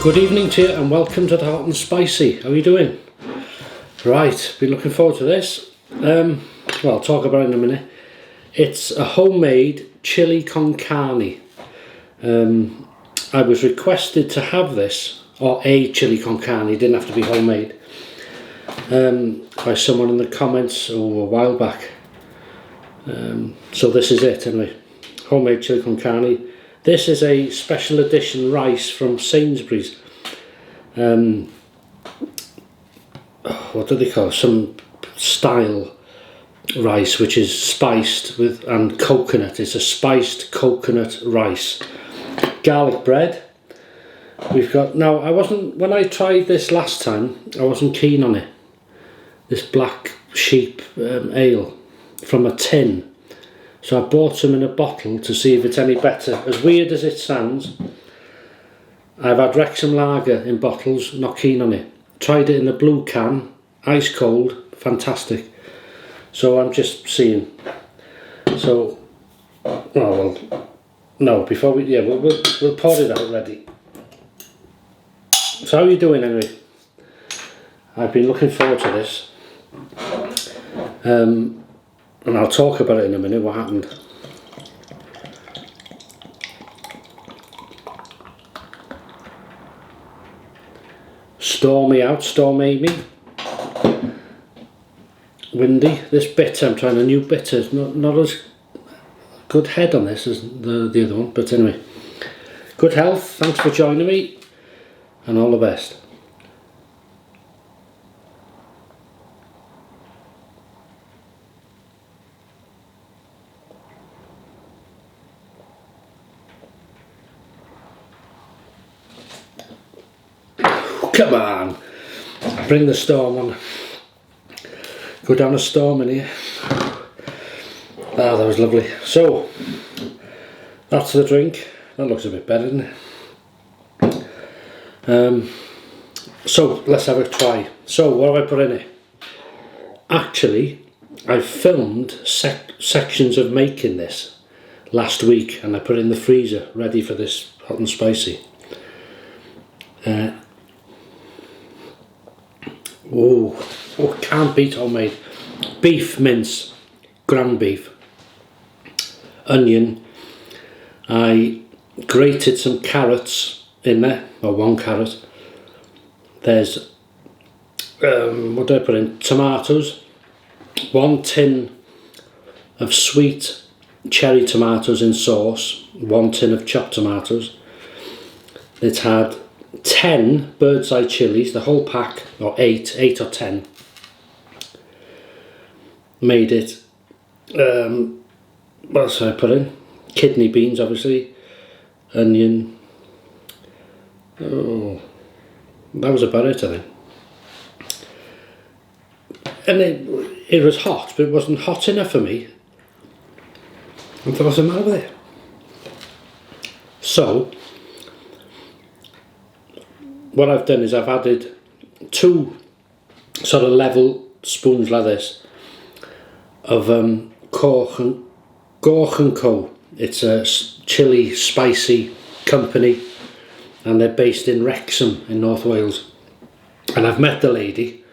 Good evening to you and welcome to the Hot and Spicy. How are you doing? Right, been looking forward to this. Well, I'll talk about it in a minute. It's a homemade chili con carne. I was requested to have this, or a chili con carne, it didn't have to be homemade, by someone in the comments a while back. So this is it anyway, homemade chili con carne. This is a special edition rice from Sainsbury's. What do they call it? Some style rice which is spiced with and coconut. It's a spiced coconut rice. Garlic bread. We've got now. When I tried this last time, I wasn't keen on it. This Black Sheep ale from a tin. So I bought some in a bottle to see if it's any better. As weird as it sounds, I've had Wrexham lager in bottles, not keen on it. Tried it in a blue can, ice cold, fantastic. So I'm just seeing. So, oh well, no, before we, yeah, we'll pour it out ready. So how are you doing anyway? I've been looking forward to this. And I'll talk about it in a minute, what happened. Stormy out, storm Amy. Windy. This bitter, I'm trying a new bitter. It's not as good head on this as the other one, but anyway. Good health, thanks for joining me, and all the best. Come on, bring the storm on. Go down a storm in here. Ah, that was lovely. So, that's the drink. That looks a bit better, doesn't it? So, let's have a try. So, what have I put in it? Actually, I filmed sections of making this last week and I put it in the freezer ready for this hot and spicy. Oh, can't beat homemade. Beef mince, ground beef, onion. I grated some carrots in there, or one carrot. There's, what did I put in? Tomatoes. 1 tin of sweet cherry tomatoes in sauce. 1 tin of chopped tomatoes. It had 10 bird's eye chilies, the whole pack, or 8 or 10. Made it, what else did I put in? Kidney beans, obviously, onion. Oh, that was about it, I think. And it was hot, but it wasn't hot enough for me. I thought, what's the matter with it? So, what I've done is I've added 2 sort of level spoons like this of Cork and Co. It's a chili spicy company and they're based in Wrexham in North Wales. And I've met the lady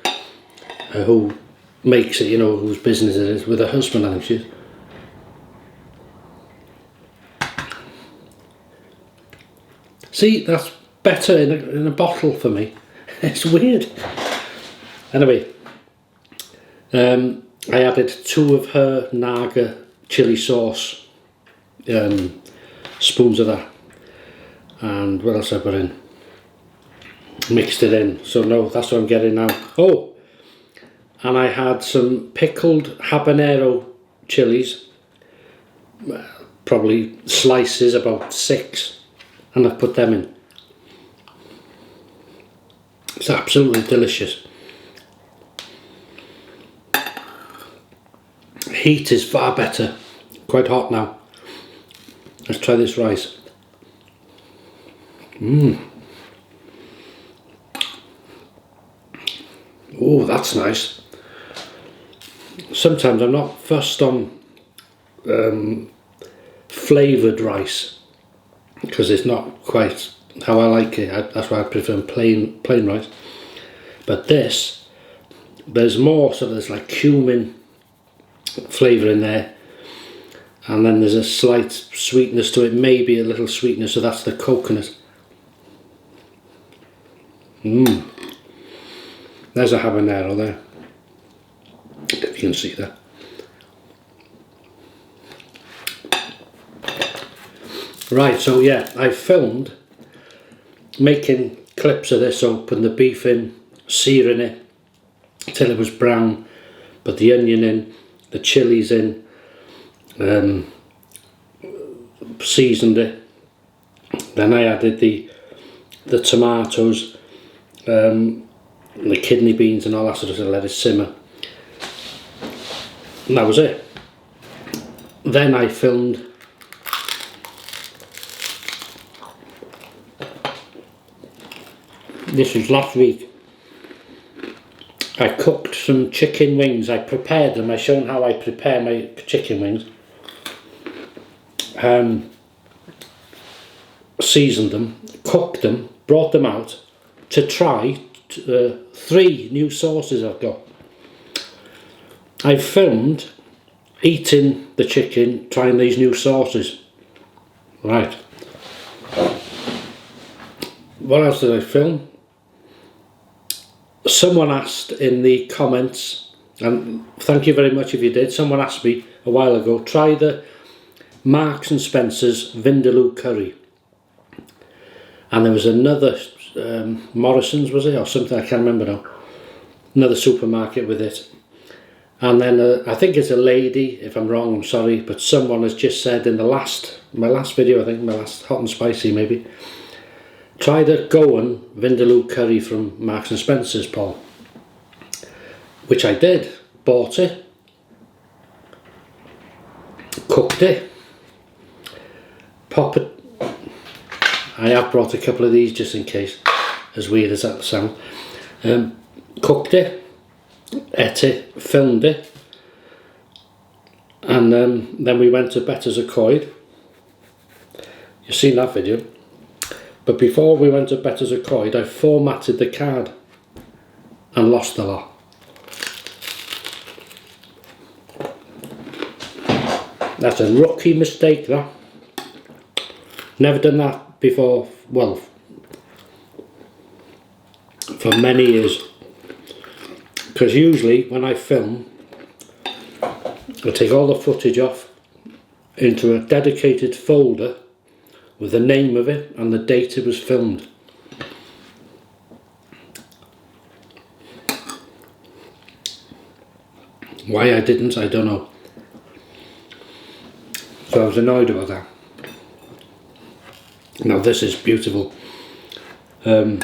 who makes it, you know, whose business it is, with her husband, I think she is. See, that's better in a bottle for me. It's weird. Anyway, I added 2 of her Naga Chilli Sauce, spoons of that, and what else I put in? Mixed it in. So no, that's what I'm getting now. Oh, and I had some pickled habanero chilies, probably slices, about 6, and I put them in. It's absolutely delicious. Heat is far better. Quite hot now. Let's try this rice. Oh, that's nice. Sometimes I'm not fussed on flavoured rice because it's not quite how I like it. That's why I prefer plain rice. But this, there's more, so there's like cumin flavour in there, and then there's a slight sweetness to it, maybe a little sweetness, so that's the coconut. There's a habanero there, if you can see that. Right, so yeah, I filmed making clips of this, so putting the beef in, searing it till it was brown, put the onion in, the chillies in, seasoned it. Then I added the tomatoes, the kidney beans and all that sort of stuff, let it simmer. And that was it. Then I filmed this was last week. I cooked some chicken wings. I prepared them. I shown how I prepare my chicken wings. Seasoned them, cooked them, brought them out to try 3 new sauces I've got. I filmed eating the chicken, trying these new sauces. Right. What else did I film? Someone asked in the comments, and thank you very much if you did, someone asked me a while ago, try the Marks and Spencer's Vindaloo curry. And there was another, Morrison's was it, or something, I can't remember now, another supermarket with it. And then I think it's a lady, if I'm wrong I'm sorry, but someone has just said in my last video, I think, my last hot and spicy maybe, try the Goan Vindaloo curry from Marks and Spencer's, Paul. Which I did, bought it, cooked it, pop it. I have brought a couple of these just in case, as weird as that sounds. Cooked it, ate it, filmed it, and then we went to Better's Accoyd. You've seen that video. But before we went to Better's Accoyd, I formatted the card and lost a lot. That's a rookie mistake, that. Never done that before, well, for many years. Because usually when I film, I take all the footage off into a dedicated folder with the name of it and the date it was filmed. Why I didn't, I don't know. So I was annoyed about that. Now this is beautiful. So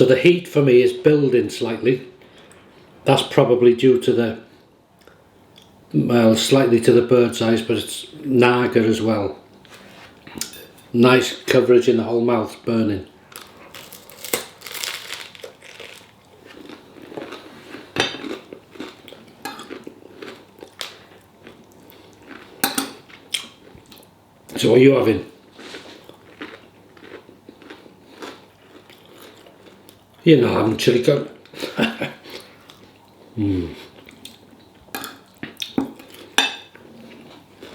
the heat for me is building slightly. That's probably due to the, well, slightly to the bird's eyes, but it's Naga as well. Nice coverage in the whole mouth, burning. So what are you having? You're not having chili con.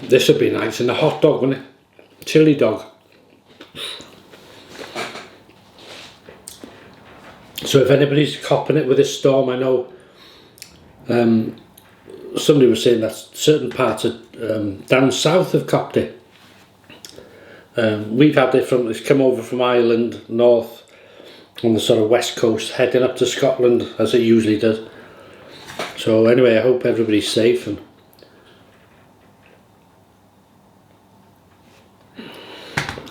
This would be nice, and a hot dog, wouldn't it? Chili dog. So if anybody's copping it with this storm, I know somebody was saying that certain parts of down south have copped it. We've had it from, it's come over from Ireland, north, on the sort of west coast, heading up to Scotland, as it usually does. So anyway, I hope everybody's safe. And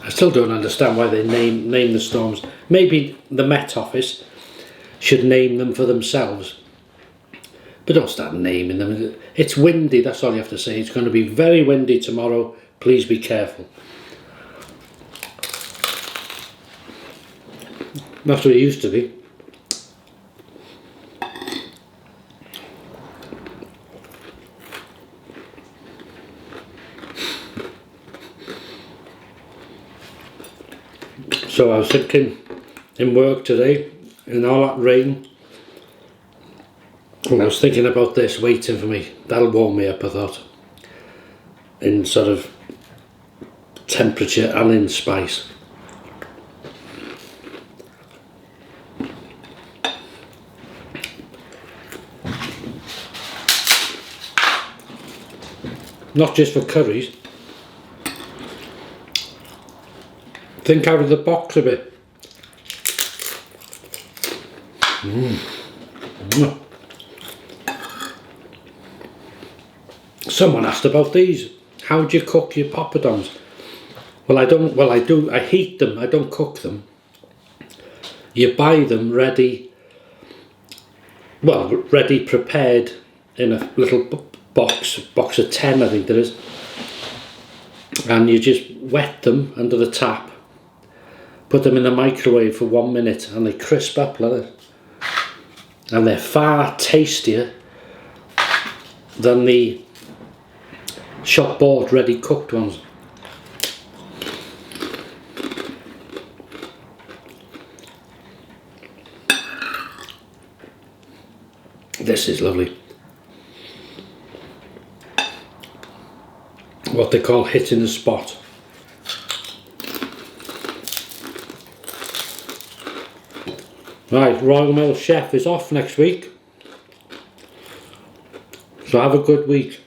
I still don't understand why they name the storms. Maybe the Met Office should name them for themselves, but don't start naming them. It's windy, that's all you have to say. It's going to be very windy tomorrow, please be careful. That's what it used to be. So I was thinking in work today, in all that rain, and I was thinking about this waiting for me. That'll warm me up, I thought, in sort of temperature and in spice. Not just for curries. Think out of the box a bit. Someone asked about these. How do you cook your poppadoms? Well, I don't. Well, I do. I heat them. I don't cook them. You buy them ready. Well, ready prepared in a little box of 10, I think there is. And you just wet them under the tap. Put them in the microwave for 1 minute, and they crisp up like that. And they're far tastier than the shop bought ready cooked ones. This is lovely. What they call hitting the spot. Right, Royal Mail Chef is off next week, so have a good week.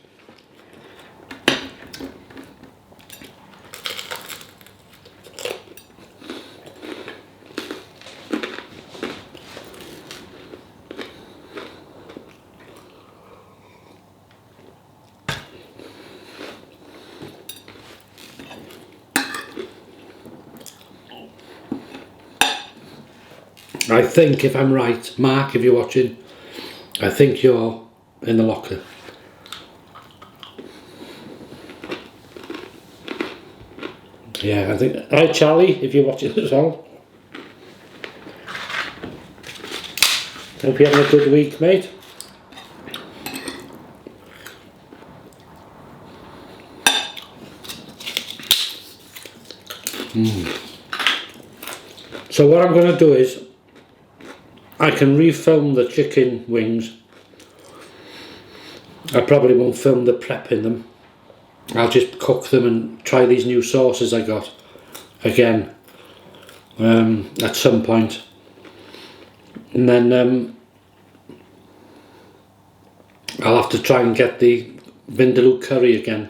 I think, if I'm right, Mark, if you're watching, I think you're in the locker. Yeah, I think. Hi, Charlie, if you're watching as well. Hope you're having a good week, mate. So what I'm going to do is, I can refilm the chicken wings. I probably won't film the prepping them. I'll just cook them and try these new sauces I got again at some point. And then I'll have to try and get the vindaloo curry again.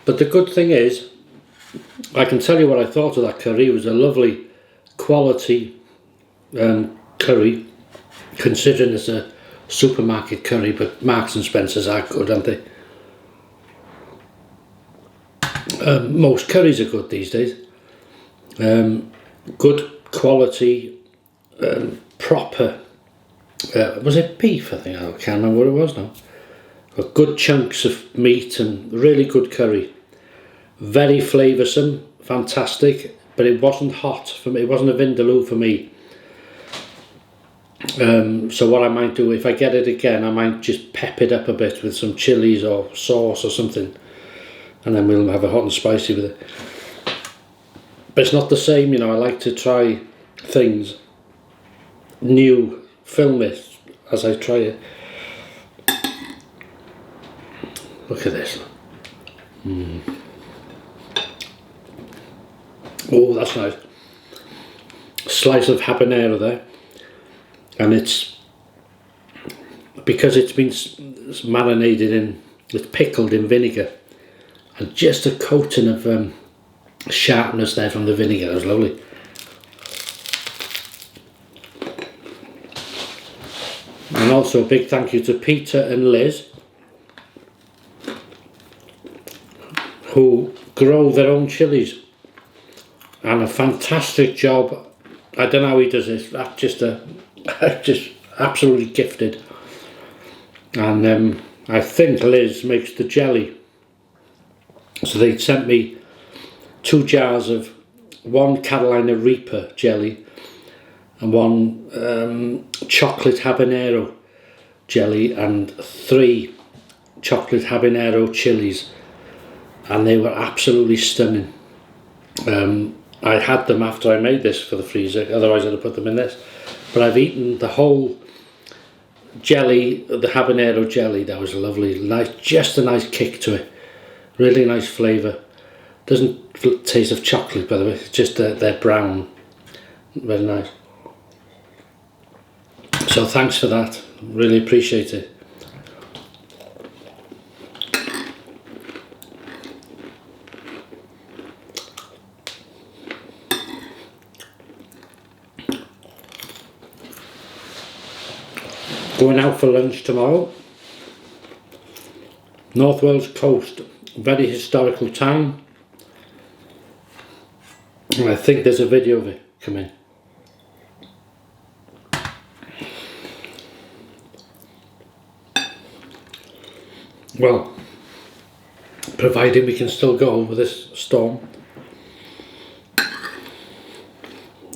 But the good thing is, I can tell you what I thought of that curry. It was a lovely quality curry, considering it's a supermarket curry, but Marks and Spencer's are good, aren't they? Most curries are good these days. Good quality, proper, was it beef? I think, I can't remember what it was now. But good chunks of meat and really good curry. Very flavoursome, fantastic, but it wasn't hot for me. It wasn't a vindaloo for me. So what I might do, if I get it again, I might just pep it up a bit with some chilies or sauce or something, and then we'll have a hot and spicy with it. But it's not the same, you know. I like to try things new, film it as I try it. Look at this. Oh, that's nice. Slice of habanero there. And it's, because it's been marinated in, it's pickled in vinegar, and just a coating of sharpness there from the vinegar. That was lovely. And also a big thank you to Peter and Liz, who grow their own chilies, and a fantastic job. I don't know how he does this. That's just absolutely gifted. And I think Liz makes the jelly. So they sent me 2 jars of 1 Carolina Reaper jelly and 1 chocolate habanero jelly and 3 chocolate habanero chilies, and they were absolutely stunning. I had them after I made this for the freezer, otherwise I'd have put them in this. But I've eaten the whole jelly, the habanero jelly. That was lovely, nice, just a nice kick to it. Really nice flavour. Doesn't taste of chocolate, by the way. It's just they're brown. Very nice. So thanks for that. Really appreciate it. Going out for lunch tomorrow. North Wales coast, very historical town. And I think there's a video of it coming. Well, providing we can still go with this storm.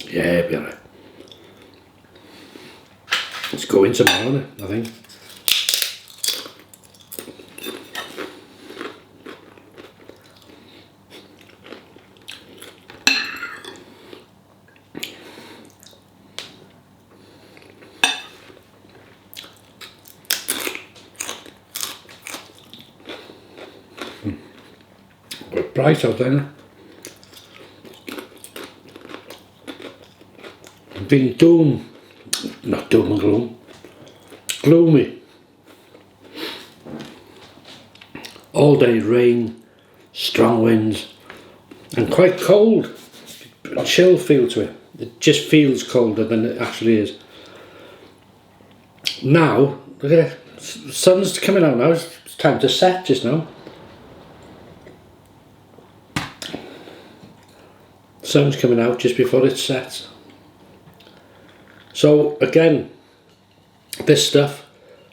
Yeah, it'll be alright. It's going tomorrow, I think. Quite bright out there. Been not doom and gloom, gloomy. All day rain, strong winds, and quite cold. A chill feel to it. It just feels colder than it actually is. Now, look at it. The sun's coming out now. It's time to set just now. Sun's coming out just before it sets. So again, this stuff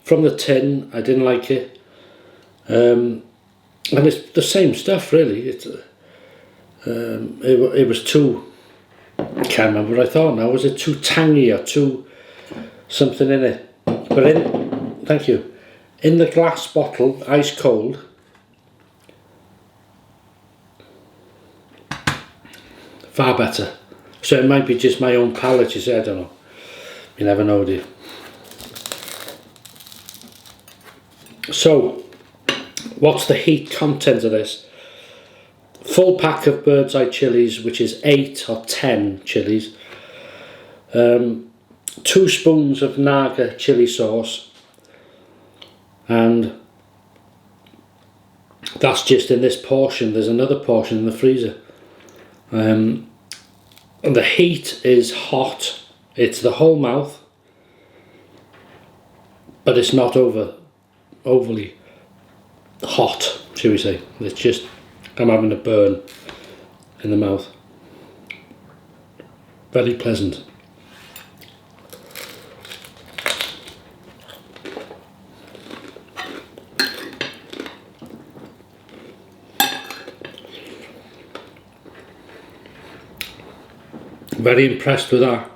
from the tin, I didn't like it, and it's the same stuff really. It was too, I can't remember what I thought now. Was it too tangy or too something in it? But thank you, in the glass bottle, ice cold. Far better. So it might be just my own palate, you say, I don't know. You never know, do you? So, what's the heat content of this? Full pack of bird's eye chilies, which is 8 or 10 chilies. 2 spoons of Naga Chilli Sauce. And that's just in this portion. There's another portion in the freezer. And the heat is hot. It's the whole mouth, but it's not overly hot, shall we say. It's just, I'm having a burn in the mouth. Very pleasant. Very impressed with that.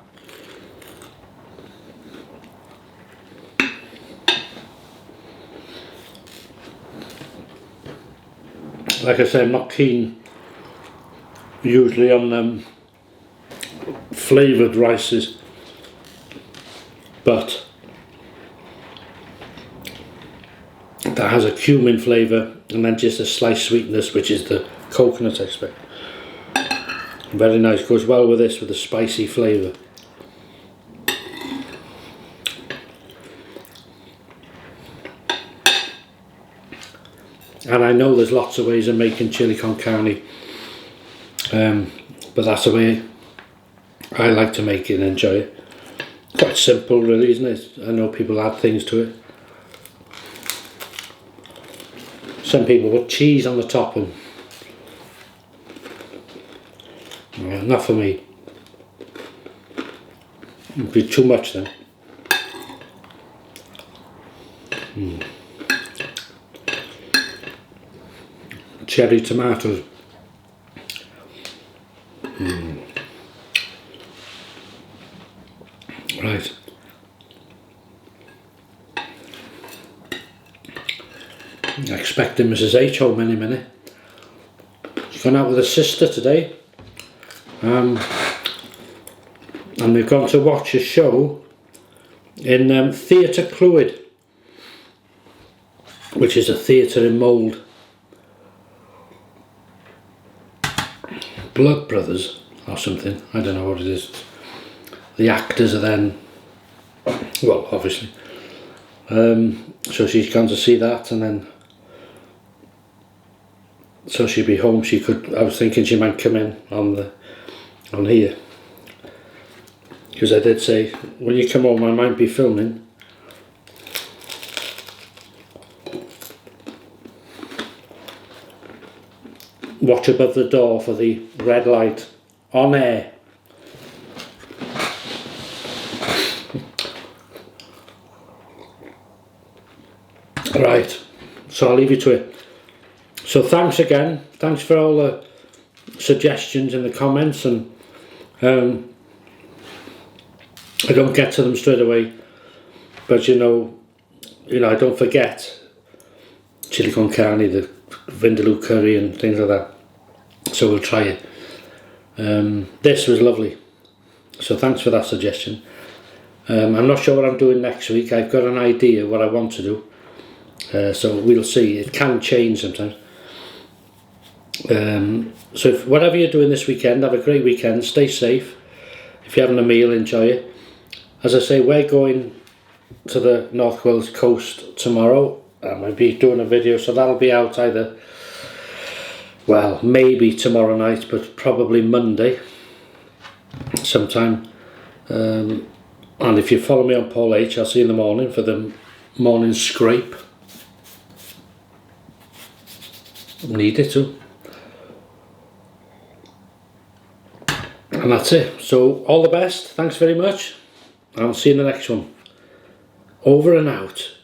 Like I say, I'm not keen usually on flavoured rices, but that has a cumin flavour and then just a slight sweetness, which is the coconut, I expect. Very nice, goes well with this, with a spicy flavour. And I know there's lots of ways of making chili con carne, but that's the way I like to make it and enjoy it. Quite simple really, isn't it? I know people add things to it. Some people put cheese on the top, and not for me. It'd be too much then. Cherry tomatoes. Right. Expecting Mrs H home any minute. She's gone out with her sister today. And we've gone to watch a show in Theatre Clwyd, which is a theatre in Mould. Blood Brothers or something, I don't know what it is. The actors are then, well, obviously. So she's gone to see that, and then so she'd be home. She could. I was thinking she might come in on here, because I did say when you come home I might be filming. Watch above the door for the red light on air. Right, so I'll leave you to it. So thanks again, thanks for all the suggestions in the comments, and I don't get to them straight away, but you know I don't forget chili con carne, the vindaloo curry and things like that, so we'll try it. This was lovely, so thanks for that suggestion. I'm not sure what I'm doing next week. I've got an idea what I want to do, so we'll see. It can change sometimes. So whatever you're doing this weekend, have a great weekend, stay safe. If you're having a meal, enjoy it. As I say, we're going to the North Wales coast tomorrow. I might be doing a video, so that'll be out either, well, maybe tomorrow night, but probably Monday sometime. And if you follow me on Paul H, I'll see you in the morning for the morning scrape. Need it too. And that's it. So all the best. Thanks very much. I'll see you in the next one. Over and out.